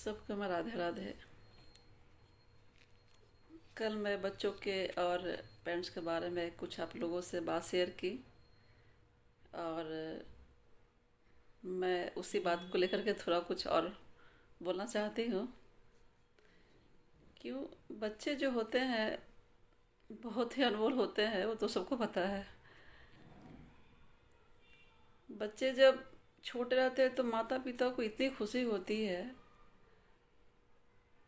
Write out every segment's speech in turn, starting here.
सबको मैं राधे राधे। कल मैं बच्चों के और पेरेंट्स के बारे में कुछ आप लोगों से बात शेयर की और मैं उसी बात को लेकर के थोड़ा कुछ और बोलना चाहती हूँ। क्यों, बच्चे जो होते हैं बहुत ही अनमोल होते हैं, वो तो सबको पता है। बच्चे जब छोटे रहते हैं तो माता पिता को इतनी खुशी होती है।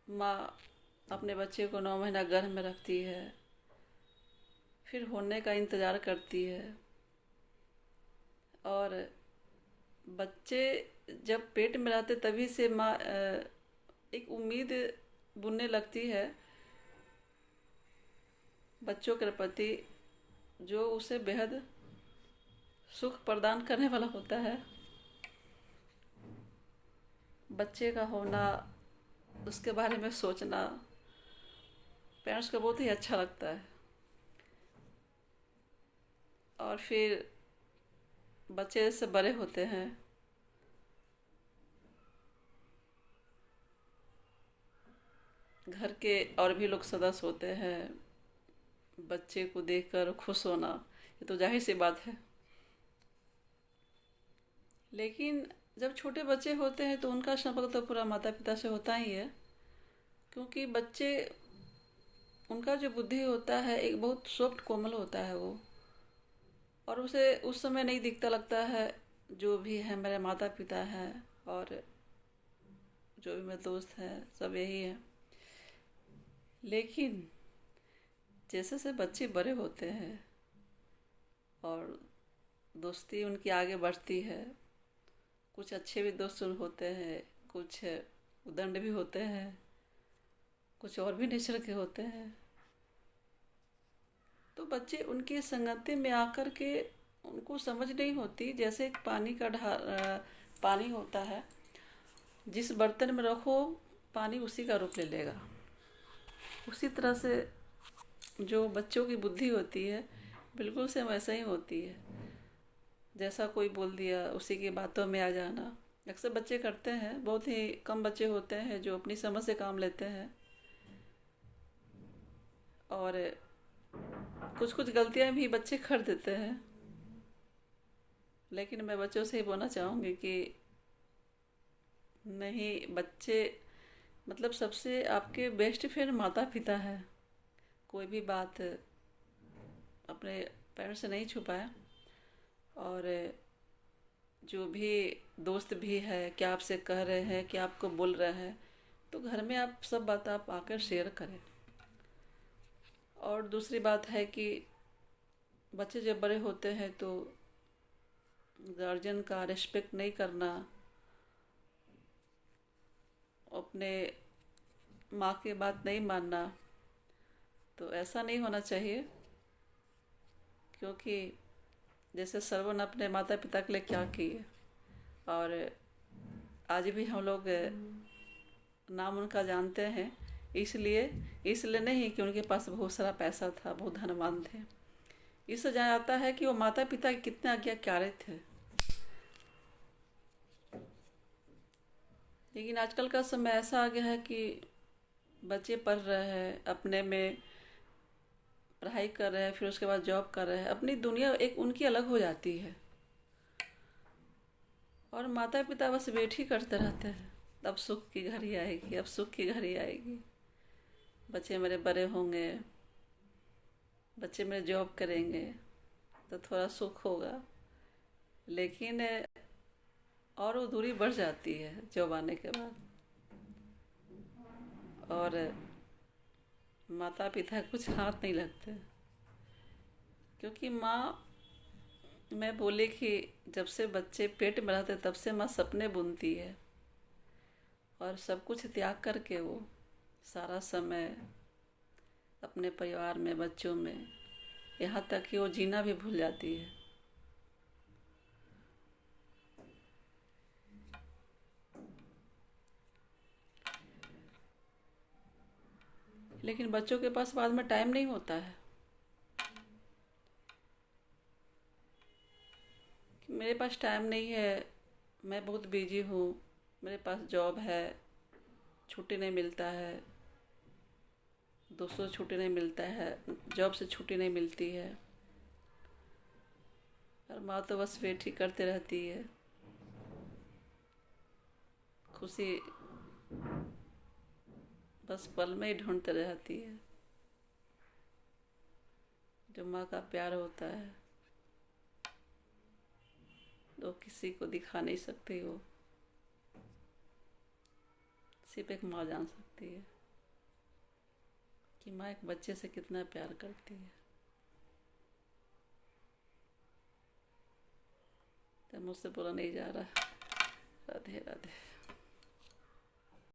माँ अपने बच्चे को 9 महीना गर्भ में रखती है, फिर होने का इंतज़ार करती है। और बच्चे जब पेट में रहते तभी से माँ एक उम्मीद बुनने लगती है बच्चों के प्रति, जो उसे बेहद सुख प्रदान करने वाला होता है। बच्चे का होना, उसके बारे में सोचना पेरेंट्स को बहुत ही अच्छा लगता है। और फिर बच्चे जैसे बड़े होते हैं, घर के और भी लोग सदस्य होते हैं, बच्चे को देखकर खुश होना ये तो जाहिर सी बात है। लेकिन जब छोटे बच्चे होते हैं तो उनका संपर्क तो पूरा माता पिता से होता ही है। क्योंकि बच्चे, उनका जो बुद्धि होता है एक बहुत सॉफ्ट कोमल होता है वो, और उसे उस समय नहीं दिखता, लगता है जो भी है मेरे माता पिता हैं और जो भी मेरे दोस्त हैं सब यही है। लेकिन जैसे जैसे बच्चे बड़े होते हैं और दोस्ती उनकी आगे बढ़ती है, कुछ अच्छे भी दोस्त होते हैं, कुछ उदंड भी होते हैं, कुछ और भी नेचर के होते हैं। तो बच्चे उनकी संगति में आकर के उनको समझ नहीं होती। जैसे एक पानी का पानी होता है, जिस बर्तन में रखो पानी उसी का रूप ले लेगा। उसी तरह से जो बच्चों की बुद्धि होती है बिल्कुल से वैसा ही होती है। जैसा कोई बोल दिया उसी की बातों में आ जाना अक्सर बच्चे करते हैं। बहुत ही कम बच्चे होते हैं जो अपनी समझ से काम लेते हैं, और कुछ कुछ गलतियां भी बच्चे कर देते हैं। लेकिन मैं बच्चों से ही बोलना चाहूँगी कि नहीं, बच्चे मतलब सबसे आपके बेस्ट फ्रेंड माता पिता है। कोई भी बात अपने पेरेंट्स से नहीं छुपाए। और जो भी दोस्त भी है, क्या आपसे कह रहे हैं, क्या आपको बोल रहे हैं, तो घर में आप सब बात आप आकर शेयर करें। और दूसरी बात है कि बच्चे जब बड़े होते हैं तो गार्जियन का रिस्पेक्ट नहीं करना, अपने माँ की बात नहीं मानना, तो ऐसा नहीं होना चाहिए। क्योंकि जैसे सर्वो ने अपने माता पिता के लिए क्या किए, और आज भी हम लोग नाम उनका जानते हैं। इसलिए इसलिए नहीं कि उनके पास बहुत सारा पैसा था, बहुत धनवान थे। इससे जाना जाता है कि वो माता पिता के कितने आज्ञाकारी थे। लेकिन आजकल का समय ऐसा आ गया है कि बच्चे पढ़ रहे हैं, अपने में पढ़ाई कर रहे हैं, फिर उसके बाद जॉब कर रहे हैं, अपनी दुनिया एक उनकी अलग हो जाती है। और माता पिता बस वेट ही करते रहते हैं, अब सुख की घड़ी आएगी, अब सुख की घड़ी आएगी, बच्चे मेरे बड़े होंगे, बच्चे मेरे जॉब करेंगे तो थोड़ा सुख होगा। लेकिन और वो दूरी बढ़ जाती है जॉब आने के बाद। और माता पिता कुछ हाथ नहीं लगते। क्योंकि माँ, मैं बोले कि जब से बच्चे पेट में रहते तब से माँ सपने बुनती है, और सब कुछ त्याग करके वो सारा समय अपने परिवार में, बच्चों में, यहाँ तक कि वो जीना भी भूल जाती है। लेकिन बच्चों के पास बाद में टाइम नहीं होता है कि मेरे पास टाइम नहीं है, मैं बहुत बिजी हूँ, मेरे पास जॉब है, छुट्टी नहीं मिलता है, दोस्तों से छुट्टी नहीं मिलता है, जॉब से छुट्टी नहीं मिलती है, और माँ तो बस वेट ही करते रहती है। खुशी बस पल में ही ढूंढते रहती है। जो माँ का प्यार होता है तो किसी को दिखा नहीं सकती, वो सिर्फ एक माँ जान सकती है कि माँ एक बच्चे से कितना प्यार करती है। तो मुझसे बोला नहीं जा रहा। राधे राधे।